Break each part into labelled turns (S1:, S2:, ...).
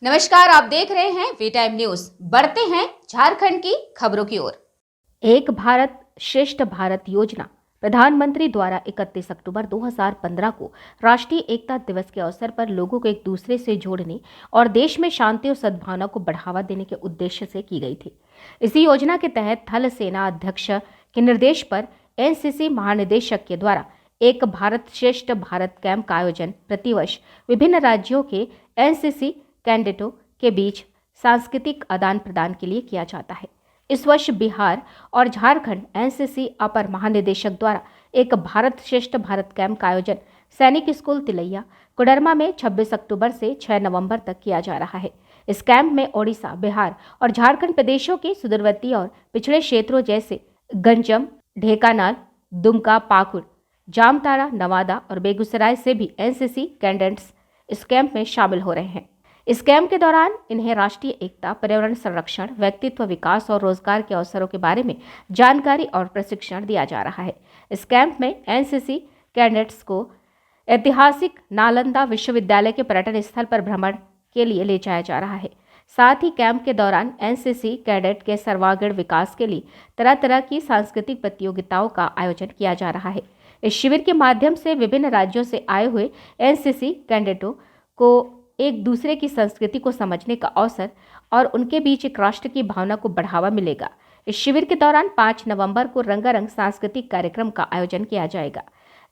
S1: नमस्कार, आप देख रहे हैं वी टाइम न्यूज। बढ़ते हैं झारखंड की खबरों की ओर। एक भारत श्रेष्ठ भारत योजना प्रधानमंत्री द्वारा 31 अक्टूबर 2015 को राष्ट्रीय एकता दिवस के अवसर पर लोगों को एक दूसरे से जोड़ने और देश में शांति और सद्भावना को बढ़ावा देने के उद्देश्य से की गई थी। इसी योजना के तहत थल सेना अध्यक्ष के निर्देश पर एनसीसी महानिदेशक के द्वारा एक भारत श्रेष्ठ भारत कैंप का आयोजन प्रतिवर्ष विभिन्न राज्यों के एनसीसी कैडेटों के बीच सांस्कृतिक आदान प्रदान के लिए किया जाता है। इस वर्ष बिहार और झारखंड एनसीसी अपर महानिदेशक द्वारा एक भारत श्रेष्ठ भारत कैंप का आयोजन सैनिक स्कूल तिलैया कोडरमा में 26 अक्टूबर से 6 नवंबर तक किया जा रहा है। इस कैंप में ओडिशा, बिहार और झारखंड प्रदेशों के सुदूरवर्ती और पिछड़े क्षेत्रों जैसे गंजम, ढेकानाल, दुमका, पाकुड़, जामताड़ा, नवादा और बेगूसराय से भी एनसीसी कैडेट्स इस कैंप में शामिल हो रहे हैं। इस कैंप के दौरान इन्हें राष्ट्रीय एकता, पर्यावरण संरक्षण, व्यक्तित्व विकास और रोजगार के अवसरों के बारे में जानकारी और प्रशिक्षण दिया जा रहा है। इस कैंप में एनसीसी कैडेट्स को ऐतिहासिक नालंदा विश्वविद्यालय के पर्यटन स्थल पर भ्रमण के लिए ले जाया जा रहा है। साथ ही कैंप के दौरान एनसीसी कैडेट के सर्वांगीण विकास के लिए तरह तरह की सांस्कृतिक प्रतियोगिताओं का आयोजन किया जा रहा है। इस शिविर के माध्यम से विभिन्न राज्यों से आए हुए एनसीसी कैडेटों को एक दूसरे की संस्कृति को समझने का अवसर और उनके बीच एक राष्ट्र की भावना को बढ़ावा मिलेगा। इस शिविर के दौरान 5 नवंबर को रंगारंग सांस्कृतिक कार्यक्रम का आयोजन किया जाएगा,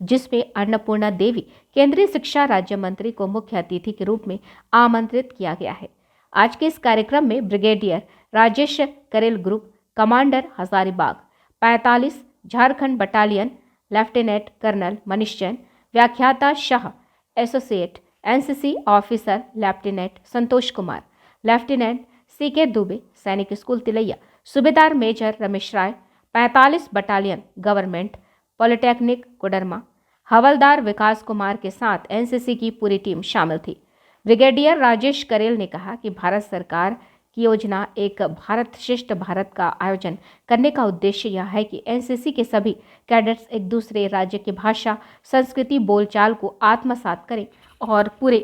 S1: जिसमें अन्नपूर्णा देवी केंद्रीय शिक्षा राज्य मंत्री को मुख्य अतिथि के रूप में आमंत्रित किया गया है। आज के इस कार्यक्रम में brigadier Rajesh Karel group commander Hazaribagh 45 Jharkhand battalion lieutenant colonel Manish Jain, व्याख्याता Shah, associate NCC officer lieutenant Santosh Kumar, lieutenant C K Dubey सैनिक school Tilaiya, subedar major Ramesh Rai 45 battalion government polytechnic Koderma, havildar Vikas Kumar के साथ एनसीसी की पूरी टीम शामिल थी। ब्रिगेडियर राजेश करेल ने कहा कि भारत सरकार की योजना एक भारत श्रेष्ठ भारत का आयोजन करने का उद्देश्य यह है कि एनसीसी के सभी कैडेट्स एक दूसरे राज्य की भाषा, संस्कृति, बोलचाल को आत्मसात करें और पूरे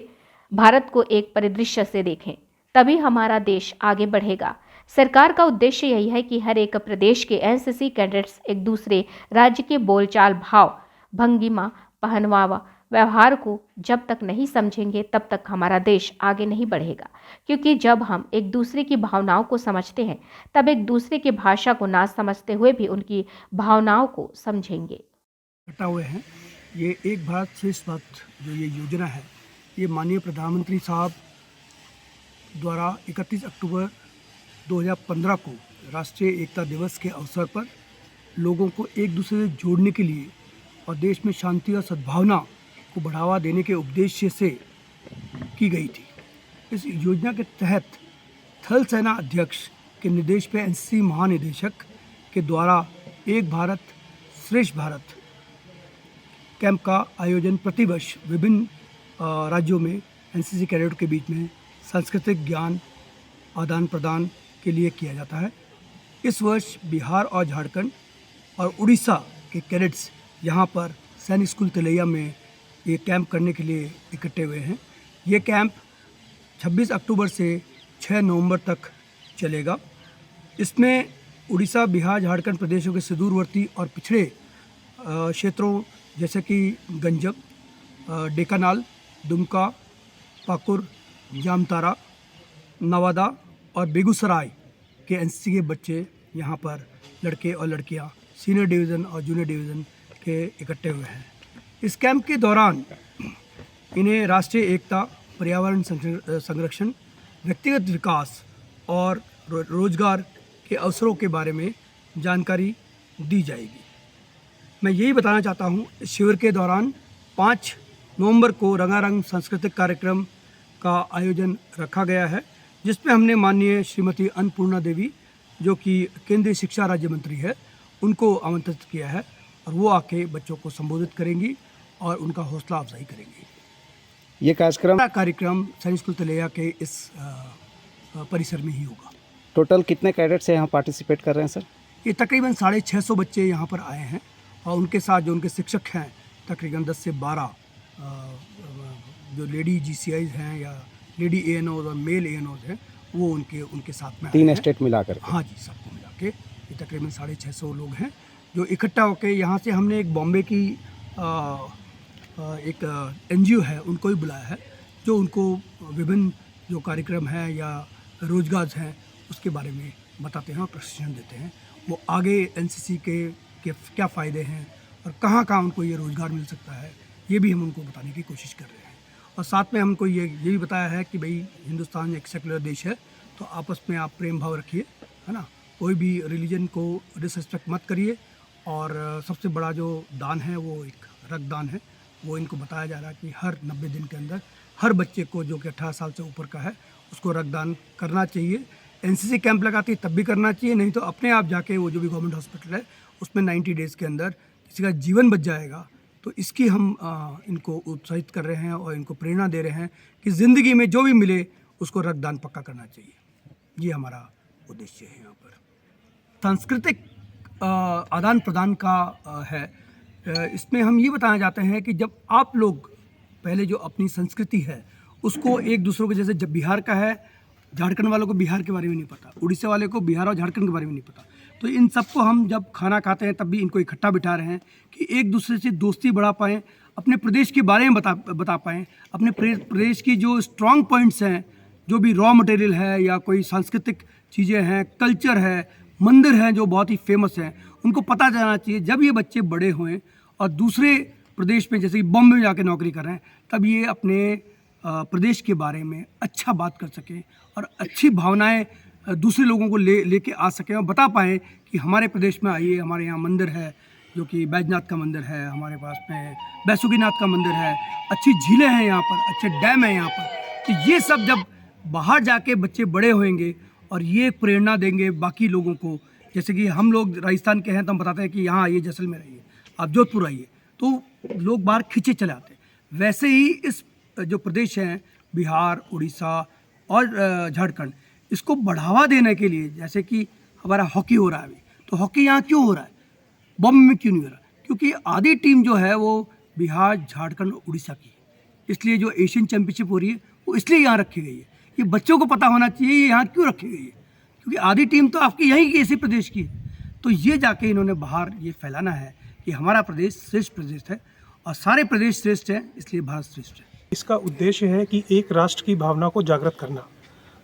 S1: भारत को एक परिदृश्य से देखें, तभी हमारा देश आगे बढ़ेगा। सरकार का उद्देश्य यही है कि हर एक प्रदेश के एनसीसी कैडेट्स एक दूसरे राज्य के बोलचाल, भाव, भंगिमा, पहनावा, व्यवहार को जब तक नहीं समझेंगे तब तक हमारा देश आगे नहीं बढ़ेगा, क्योंकि जब हम एक दूसरे की भावनाओं को समझते हैं तब एक दूसरे की भाषा को ना समझते हुए भी उनकी भावनाओं को समझेंगे।
S2: हुए हैं ये एक भारत श्रेष्ठ भारत जो ये योजना है, ये माननीय प्रधानमंत्री साहब द्वारा 31 अक्टूबर 2015 को राष्ट्रीय एकता दिवस के अवसर पर लोगों को एक दूसरे से जोड़ने के लिए और देश में शांति और सद्भावना को बढ़ावा देने के उद्देश्य से की गई थी। इस योजना के तहत थल सेना अध्यक्ष के निर्देश पर एनसीसी महानिदेशक के द्वारा एक भारत श्रेष्ठ भारत कैंप का आयोजन प्रतिवर्ष विभिन्न राज्यों में एनसीसी कैडेटों के बीच में सांस्कृतिक ज्ञान आदान प्रदान के लिए किया जाता है। इस वर्ष बिहार और झारखंड और उड़ीसा के कैडेट्स यहाँ पर सैनिक स्कूल तिलैया में ये कैंप करने के लिए इकट्ठे हुए हैं। ये कैंप 26 अक्टूबर से 6 नवंबर तक चलेगा। इसमें उड़ीसा, बिहार, झारखंड प्रदेशों के सुदूरवर्ती और पिछड़े क्षेत्रों जैसे कि गंजम, ढेकानाल, दुमका, पाकुड़, जामताड़ा, नवादा और बेगूसराय के एनसीसी के बच्चे यहाँ पर लड़के और लड़कियाँ सीनियर डिवीज़न और जूनियर डिवीज़न के इकट्ठे हुए हैं। इस कैंप के दौरान इन्हें राष्ट्रीय एकता, पर्यावरण संरक्षण, व्यक्तिगत विकास और रोजगार के अवसरों के बारे में जानकारी दी जाएगी। मैं यही बताना चाहता हूँ, इस शिविर के दौरान 5 नवंबर को रंगारंग सांस्कृतिक कार्यक्रम का आयोजन रखा गया है, जिसमें हमने माननीय श्रीमती अन्नपूर्णा देवी जो कि केंद्रीय शिक्षा राज्य मंत्री है, उनको आमंत्रित किया है और वो आके बच्चों को संबोधित करेंगी और उनका हौसला अफजाई करेंगी।
S3: ये
S2: कार्यक्रम सैनिक स्कूल तिलैया के इस परिसर में ही होगा।
S3: टोटल कितने कैडेट्स यहाँ पार्टिसिपेट कर रहे हैं सर?
S2: ये तकरीबन 650 बच्चे यहाँ पर आए हैं और उनके साथ जो उनके शिक्षक हैं तकरीबन 10 से 12 जो लेडी जीसीआईज हैं या लेडी ANOs और मेल ANOs हैं वो उनके साथ में आए
S3: 3
S2: हैं।
S3: स्टेट मिलाकर।
S2: हाँ जी, सबको मिला के ये तकरीबन 650 लोग हैं जो इकट्ठा होकर यहाँ से हमने एक बॉम्बे की एक NGO है उनको ही बुलाया है जो उनको विभिन्न जो कार्यक्रम है या रोजगार हैं उसके बारे में बताते हैं और प्रशिक्षण देते हैं। वो आगे NCC के क्या फ़ायदे हैं और कहाँ कहाँ उनको ये रोज़गार मिल सकता है ये भी हम उनको बताने की कोशिश कर रहे हैं। और साथ में हमको ये भी बताया है कि भाई हिंदुस्तान एक सेकुलर देश है तो आपस में आप प्रेम भाव रखिए, है ना, कोई भी रिलीजन को डिसरिस्पेक्ट मत करिए। और सबसे बड़ा जो दान है वो एक रक्तदान है, वो इनको बताया जा रहा है कि हर 90 दिन के अंदर हर बच्चे को जो कि 18 साल से ऊपर का है उसको रक्तदान करना चाहिए। NCC कैंप लगाती है तब भी करना चाहिए, नहीं तो अपने आप जाके वो जो भी गवर्नमेंट हॉस्पिटल है उसमें 90 डेज़ के अंदर किसी का जीवन बच जाएगा। तो इसकी हम इनको उत्साहित कर रहे हैं और इनको प्रेरणा दे रहे हैं कि ज़िंदगी में जो भी मिले उसको रक्तदान पक्का करना चाहिए। ये हमारा उद्देश्य है। यहाँ पर सांस्कृतिक आदान प्रदान का है। इसमें हम ये बताना चाहते हैं कि जब आप लोग पहले जो अपनी संस्कृति है उसको एक दूसरों को, जैसे जब बिहार का है, झारखंड वालों को बिहार के बारे में नहीं पता, उड़ीसा वाले को बिहार और झारखंड के बारे में नहीं पता, तो इन सबको हम जब खाना खाते हैं तब भी इनको इकट्ठा बिठा रहे हैं कि एक दूसरे से दोस्ती बढ़ा पाएँ, अपने प्रदेश के बारे में बता पाएँ, अपने प्रदेश की जो स्ट्रॉन्ग पॉइंट्स हैं, जो भी रॉ मटेरियल है या कोई सांस्कृतिक चीज़ें हैं, कल्चर है, मंदिर हैं जो बहुत ही फेमस हैं, उनको पता जाना चाहिए। जब ये बच्चे बड़े हुए और दूसरे प्रदेश में जैसे कि बॉम्बे में जाके नौकरी कर रहे हैं तब ये अपने प्रदेश के बारे में अच्छा बात कर सकें और अच्छी भावनाएं दूसरे लोगों को लेके आ सकें और बता पाएँ कि हमारे प्रदेश में आइए, हमारे यहाँ मंदिर है जो कि बैजनाथ का मंदिर है, हमारे पास में बैसुकीनाथ का मंदिर है, अच्छी झीलें हैं यहाँ पर, अच्छे डैम हैं यहाँ पर। तो ये सब जब बाहर जाके बच्चे बड़े होंगे और ये प्रेरणा देंगे बाकी लोगों को, जैसे कि हम लोग राजस्थान के हैं तो हम बताते हैं कि यहाँ आइए, जैसलमेर आइए, आप जोधपुर आइए, तो लोग बाहर खींचे चले आते हैं। वैसे ही इस जो प्रदेश हैं बिहार, उड़ीसा और झारखंड, इसको बढ़ावा देने के लिए, जैसे कि हमारा हॉकी हो रहा है अभी, तो हॉकी यहाँ क्यों हो रहा है, बॉम्बे में क्यों नहीं हो रहा? क्योंकि आधी टीम जो है वो बिहार, झारखंड और उड़ीसा की है। इसलिए जो एशियन चैम्पियनशिप हो रही है वो इसलिए यहाँ रखी गई है। ये बच्चों को पता होना चाहिए ये यहाँ क्यों रखी गई है, क्योंकि आधी टीम तो आपकी यहीं की, इसी प्रदेश की है। तो ये जाके इन्होंने बाहर ये फैलाना है कि हमारा प्रदेश श्रेष्ठ प्रदेश है और सारे प्रदेश श्रेष्ठ हैं, इसलिए भारत श्रेष्ठ है।
S4: इसका उद्देश्य है कि एक राष्ट्र की भावना को जागृत करना।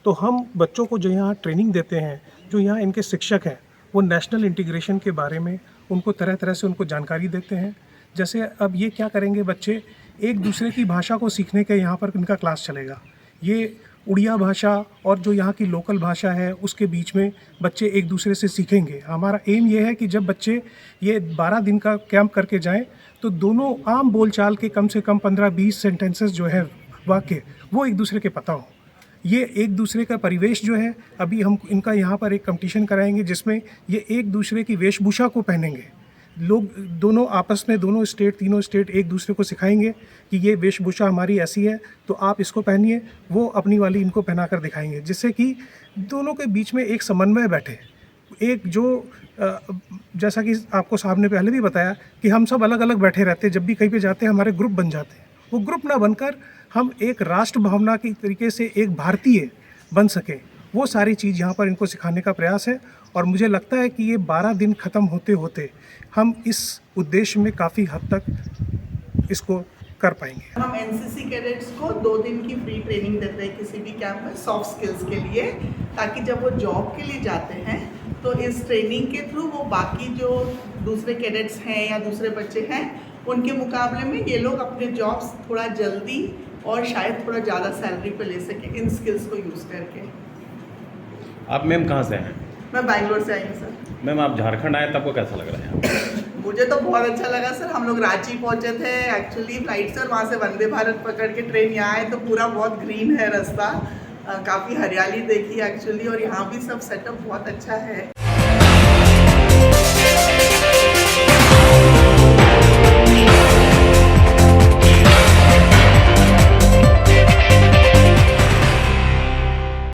S4: तो हम बच्चों को जो यहाँ ट्रेनिंग देते हैं, जो यहाँ इनके शिक्षक हैं, वो नेशनल इंटीग्रेशन के बारे में उनको तरह तरह से उनको जानकारी देते हैं। जैसे अब ये क्या करेंगे, बच्चे एक दूसरे की भाषा को सीखने के यहाँ पर इनका क्लास चलेगा। ये उड़िया भाषा और जो यहाँ की लोकल भाषा है उसके बीच में बच्चे एक दूसरे से सीखेंगे। हमारा एम ये है कि जब बच्चे ये 12 दिन का कैंप करके जाएं तो दोनों आम बोलचाल के कम से कम 15-20 सेंटेंसेस जो है वाक्य, वो एक दूसरे के पता हो। ये एक दूसरे का परिवेश जो है, अभी हम इनका यहाँ पर एक कंपटीशन कराएंगे जिसमें ये एक दूसरे की वेशभूषा को पहनेंगे। लोग दोनों आपस में, दोनों स्टेट, तीनों स्टेट एक दूसरे को सिखाएंगे कि ये वेशभूषा हमारी ऐसी है तो आप इसको पहनिए, वो अपनी वाली इनको पहना कर दिखाएंगे, जिससे कि दोनों के बीच में एक समन्वय बैठे। एक जो जैसा कि आपको साहब ने पहले भी बताया कि हम सब अलग अलग बैठे रहते हैं, जब भी कहीं पे जाते हैं हमारे ग्रुप बन जाते हैं। वो ग्रुप ना बनकर हम एक राष्ट्र भावना की तरीके से एक भारतीय बन सके, वो सारी चीज़ यहाँ पर इनको सिखाने का प्रयास है। और मुझे लगता है कि ये 12 दिन ख़त्म होते होते हम इस उद्देश्य में काफ़ी हद तक इसको कर पाएंगे।
S5: हम एनसीसी कैडेट्स को 2 दिन की फ्री ट्रेनिंग देते हैं किसी भी कैंप में सॉफ्ट स्किल्स के लिए, ताकि जब वो जॉब के लिए जाते हैं तो इस ट्रेनिंग के थ्रू वो बाकी जो दूसरे कैडेट्स हैं या दूसरे बच्चे हैं उनके मुकाबले में ये लोग अपने जॉब्स थोड़ा जल्दी और शायद थोड़ा ज़्यादा सैलरी पे ले सकें इन स्किल्स को यूज़ करके।
S6: आप मैम कहाँ से हैं?
S5: मैं बैंगलोर से आई हूँ सर।
S6: मैम आप झारखंड आए, तब को कैसा लग रहा है?
S5: मुझे तो बहुत अच्छा लगा सर। हम लोग रांची पहुँचे थे एक्चुअली फ्लाइट से, और वहाँ से वंदे भारत पकड़ के ट्रेन यहाँ आए तो पूरा बहुत ग्रीन है रास्ता, काफ़ी हरियाली देखी एक्चुअली, और यहाँ भी सब सेटअप बहुत अच्छा है।